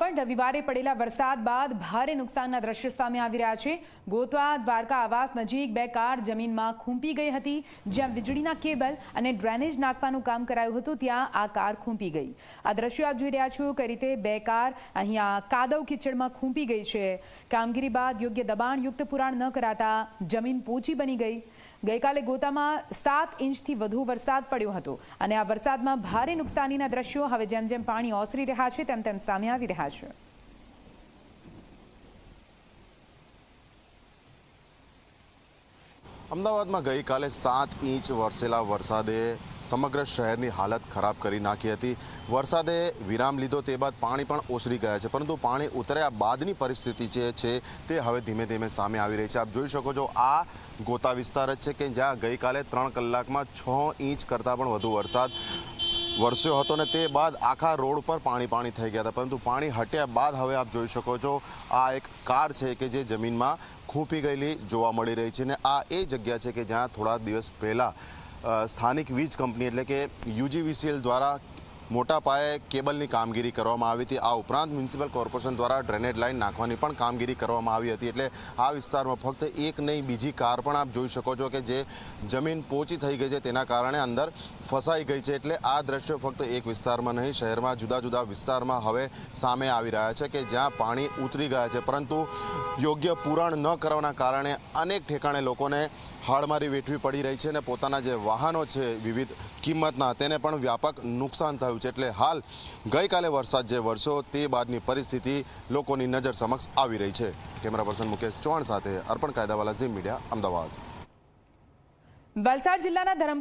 પણ રવિવારે પડેલા વરસાદ બાદ ભારે નુકસાનના દ્રશ્ય સામે આવી રહ્યા છે। ગોતવા દ્વારકા આવાસ નજીક બે કાર જમીનમાં ખૂંપી ગઈ હતી। જ્યાં વીજળીના કેબલ અને ડ્રેનેજ નાખવાનું કામ કરાયું હતું ત્યાં આ કાર ખૂંપી ગઈ। આ દ્રશ્યો આપ જોઈ રહ્યા છો કઈ રીતે બે કાર અહીંયા કાદવ કિચડમાં ખૂંપી ગઈ છે। કામગીરી બાદ યોગ્ય દબાણયુક્ત પુરાણ ન કરાતા જમીન પોચી બની ગઈ। ગઈકાલે ગોતામાં 7 ઇંચથી વધુ વરસાદ પડ્યો હતો અને આ વરસાદમાં ભારે નુકસાનીના દ્રશ્યો હવે જેમ જેમ પાણી ઓસરી રહ્યા છે તેમ તેમ સામે આવી રહ્યા છે। અમદાવાદમાં ગઈકાલે 7 ઇંચ વરસેલા વરસાદે સમગ્ર શહેરની હાલત ખરાબ કરી નાખી હતી। વરસાદે વિરામ લીધો તે બાદ પાણી પણ ઓસરી ગયા છે, પરંતુ પાણી ઉતર્યા બાદની પરિસ્થિતિ જે છે તે હવે ધીમે ધીમે સામે આવી રહી છે। આપ જોઈ શકો છો આ ગોતા વિસ્તાર જ છે કે જ્યાં ગઈકાલે 3 કલાકમાં 6 ઇંચ કરતાં પણ વધુ વરસાદ વરસ્યો હતો ને તે બાદ આખા રોડ પર પાણી થઈ ગયા હતા, પરંતુ પાણી હટ્યા બાદ હવે આપ જોઈ શકો છો આ એક કાર છે કે જે જમીનમાં ખૂંપી ગયેલી જોવા મળી રહી છે। ને આ એ જગ્યા છે કે જ્યાં થોડા દિવસ પહેલાં સ્થાનિક વીજ કંપની એટલે કે યુજીવીસીએલ દ્વારા મોટા પાયે કેબલની કામગીરી કરવામાં આવી હતી। આ ઉપરાંત મ્યુનિસિપલ કોર્પોરેશન દ્વારા ડ્રેનેજ લાઇન નાખવાની પણ કામગીરી કરવામાં આવી હતી। એટલે આ વિસ્તારમાં ફક્ત એક નહીં બીજી કાર પણ આપ જોઈ શકો છો કે જે જમીન પોચી થઈ ગઈ છે, તેના કારણે અંદર ફસાઈ ગઈ છે। એટલે આ દ્રશ્યો ફક્ત એક વિસ્તારમાં નહીં, શહેરમાં જુદા જુદા વિસ્તારમાં હવે સામે આવી રહ્યા છે કે જ્યાં પાણી ઉતરી ગયા છે, પરંતુ યોગ્ય પુરાણ ન કરવાના કારણે અનેક ઠેકાણે લોકોને હાડમારી વેઠવી પડી રહી છે અને પોતાના જે વાહનો છે વિવિધ કિંમતના તેને પણ વ્યાપક નુકસાન થયું છે। એટલે હાલ ગઈકાલે વરસાદ જે વરસ્યો તે બાદની પરિસ્થિતિ લોકોની નજર સમક્ષ આવી રહી છે। કેમેરા પર્સન મુકેશ ચૌહાણ સાથે અર્પણ કાયદાવાલા ઝી મીડિયા, અમદાવાદ। વલસાડ જિલ્લાના